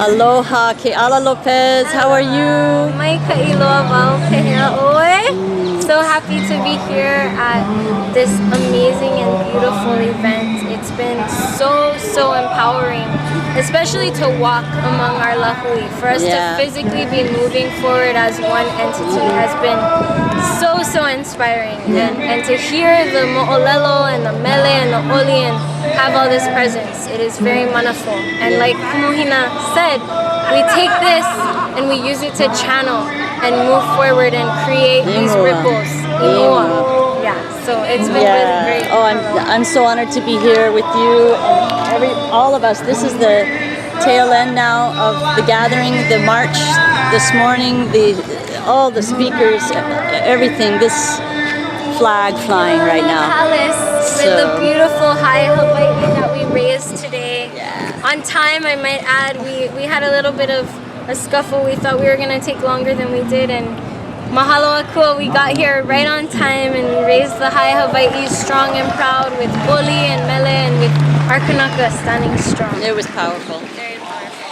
Aloha, Ke'ala Lopez. How are you? Mai ka'iloa wau pehea oe. So happy to be here at this amazing and beautiful event. It's been so empowering, especially to walk among our lahui. For us to physically be moving forward as one entity has been so inspiring. And to hear the mo'olelo and the mele and the oli and have all this presence, it is very manaful. And like Mohina said, we take this and we use it to channel and move forward and create these ripples. Yeah, so it's been really great. Oh, I'm so honored to be here with you and all of us. This is the tail end now of the gathering, the march this morning, all the speakers, everything. This flag flying right now. Palace with the beautiful high Hawaii that we raised today. On time, I might add. We had a little bit of a scuffle. We thought we were gonna take longer than we did, and mahalo akua, we got here right on time and we raised the high Hawaii strong and proud with oli and mele and with our kanaka standing strong. It was powerful. Very powerful.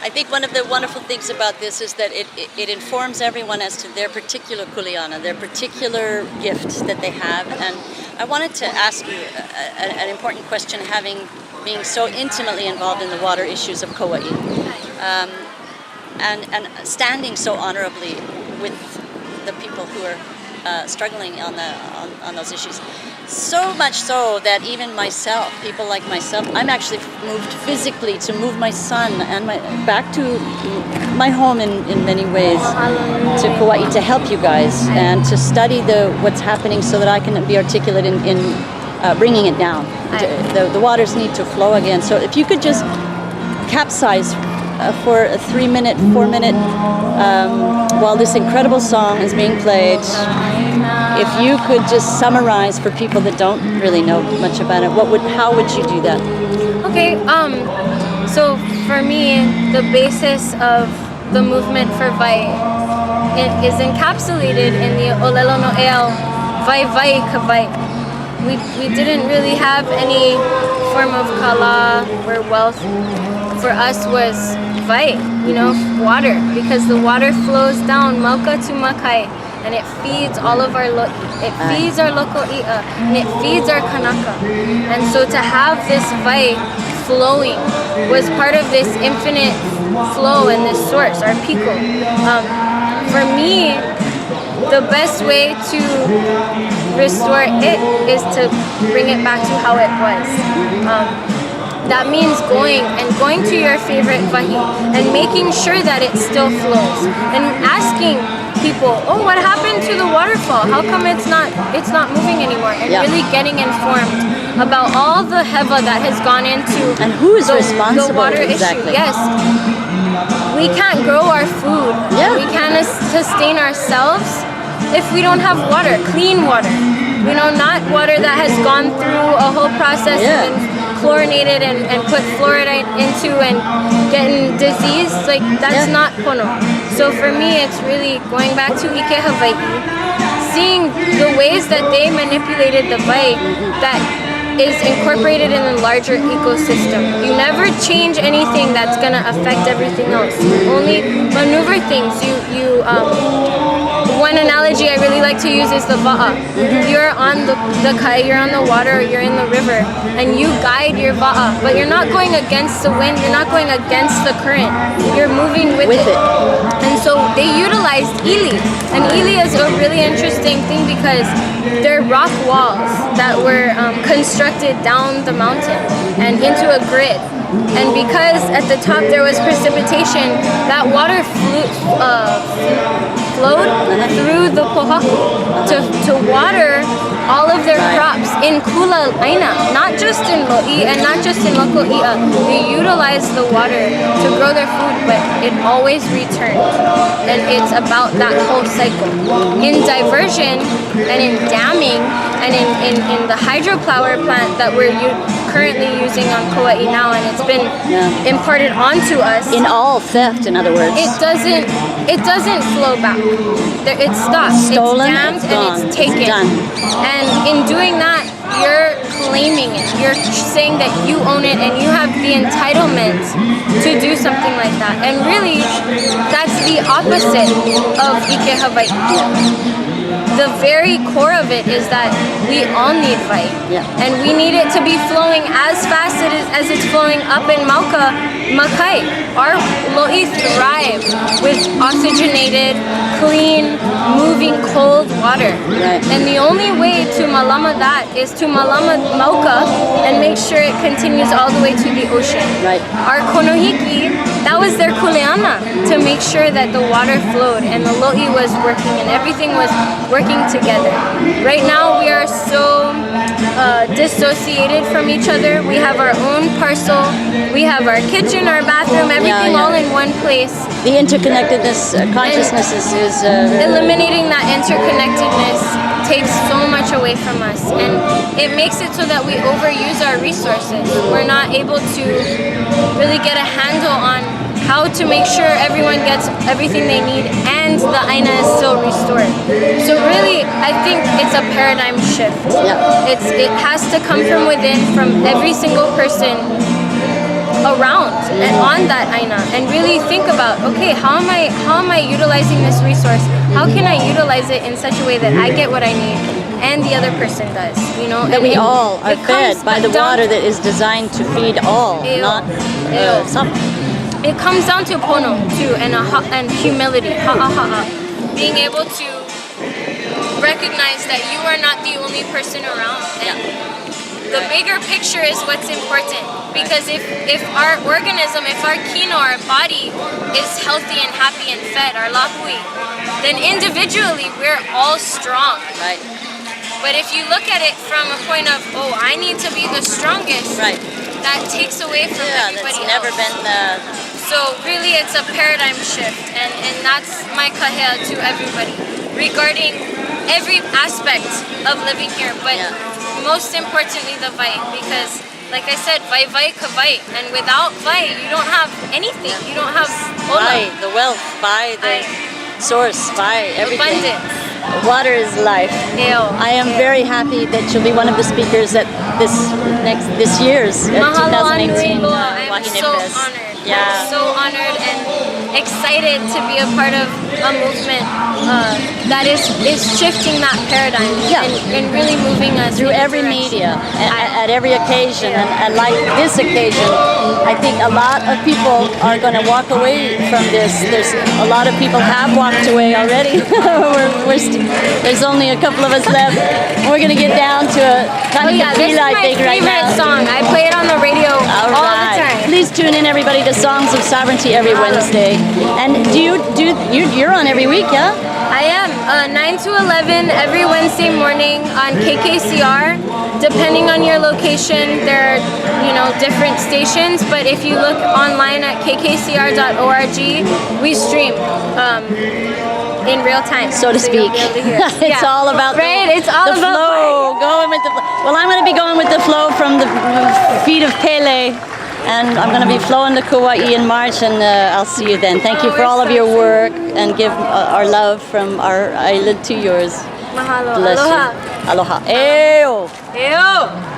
I think one of the wonderful things about this is that it informs everyone as to their particular kuleana, their particular gift that they have. And I wanted to ask you an important question, being so intimately involved in the water issues of Kauai, and standing so honorably with the people who are struggling on those issues. So much so that even myself, people like myself, I'm actually moved physically to move my son and back to my home in many ways, to Kauai, to help you guys and to study what's happening so that I can be articulate in bringing it down. The waters need to flow again. So if you could just capsize for a 3-minute, 4-minute, while this incredible song is being played, if you could just summarize for people that don't really know much about it, how would you do that? Okay, so for me, the basis of the movement for Vai is encapsulated in the Olelo no Eo, Vai Vai Ka Vai. We didn't really have any form of kala or wealth. For us was vai, water, because the water flows down mauka to makai, and it feeds all of our it feeds our local i'a, and it feeds our kanaka. And so to have this vai flowing was part of this infinite flow and this source, our pico. For me, the best way to restore it is to bring it back to how it was. That means going to your favorite vahi and making sure that it still flows, and asking people, oh, what happened to the waterfall? How come it's not moving anymore? And really getting informed about all the heva that has gone into and who is responsible the water exactly. issue. Yes, we can't grow our food. We can't sustain ourselves if we don't have water, clean water. Not water that has gone through a whole process and chlorinated and put fluoride into and getting disease. Like, that's not pono. So for me, it's really going back to Ike Hawaii, seeing the ways that they manipulated the vai that is incorporated in the larger ecosystem. You never change anything that's gonna affect everything else. You only maneuver things. One analogy I really like to use is the va'a. You're on the kai, you're on the water, you're in the river, and you guide your va'a, but you're not going against the wind, you're not going against the current, you're moving with it. And so they utilized ili, and ili is a really interesting thing because they're rock walls that were constructed down the mountain and into a grid. And because at the top there was precipitation, that water flowed through the pohaku to water all of their crops in kula aina, not just in lo'i and not just in local i'a. They utilized the water to grow their food, but it always returned. And it's about that whole cycle. In diversion and in damming and in the hydropower plant that we're currently using on Kauai now, and it's been imparted onto us. In all theft, in other words. It doesn't flow back. It stops. Stolen, it's dammed and it's taken. It's done. And in doing that, you're claiming it. You're saying that you own it and you have the entitlement to do something like that. And really, that's the opposite of Ike Hawaii. The very core of it is that we all need vai. Yeah. And we need it to be flowing as fast as it's flowing up in Mauka, Makai. Our lo'i thrive with oxygenated, clean, moving, cold water. Right. And the only way to malama that is to malama Mauka and make sure it continues all the way to the ocean. Right. Our konohiki, that was their kuleana, to make sure that the water flowed and the lo'i was working and everything was working together. Right now we are so dissociated from each other. We have our own parcel, we have our kitchen, our bathroom, everything all in one place. The interconnectedness consciousness is Eliminating that interconnectedness takes so much away from us, and it makes it so that we overuse our resources. We're not able to really get a handle on how to make sure everyone gets everything they need and the aina is still restored. So really, I think it's a paradigm shift. Yeah. It has to come from within, from every single person around and on that aina, and really think about, okay, how am I utilizing this resource? How can I utilize it in such a way that I get what I need and the other person does, you know? that And we all are fed by the down- water that is designed to feed all, not some. It comes down to pono too, and humility, ha'a. Being able to recognize that you are not the only person around. And the bigger picture is what's important. Because if our organism, if our kino, our body is healthy and happy and fed, our lahui, then individually we're all strong. Right. But if you look at it from a point of, oh, I need to be the strongest, Right. that takes away from everybody that's never else. been So really it's a paradigm shift, and that's my kahea to everybody regarding every aspect of living here, but most importantly the vai, because like I said, vai ka vai, and without vai you don't have anything. You don't have by the wealth, by the source, by everything. abundance. Water is life. I am very happy that you'll be one of the speakers at this year's Mahalo an 2018 Ringo. I'm Wahine so Fest. honored. Yeah. I'm so honored and excited to be a part of a movement that is shifting that paradigm and really moving us through in a every direction. media, at every occasion, and like this occasion, I think a lot of people are going to walk away from this. There's a lot of people have walked away already. There's only a couple of us left. We're going to get down to a kind of tequila, I think, right now. This is my favorite song. I play it on the radio all the time. Please tune in, everybody, to Songs of Sovereignty every Wednesday. And you're on every week, yeah? I am 9 to 11 every Wednesday morning on KKCR. Depending on your location, there are different stations. But if you look online at kkcr.org, we stream in real time, so to speak. It's all about it's all the about flow. Going with the flow. Well, I'm going to be going with the flow from the feet of Pele. And I'm going to be flowing to Kauai in March, and I'll see you then. Thank you for all of your work, and give our love from our island to yours. Mahalo. Bless Aloha. you. Aloha. Eo. Eo.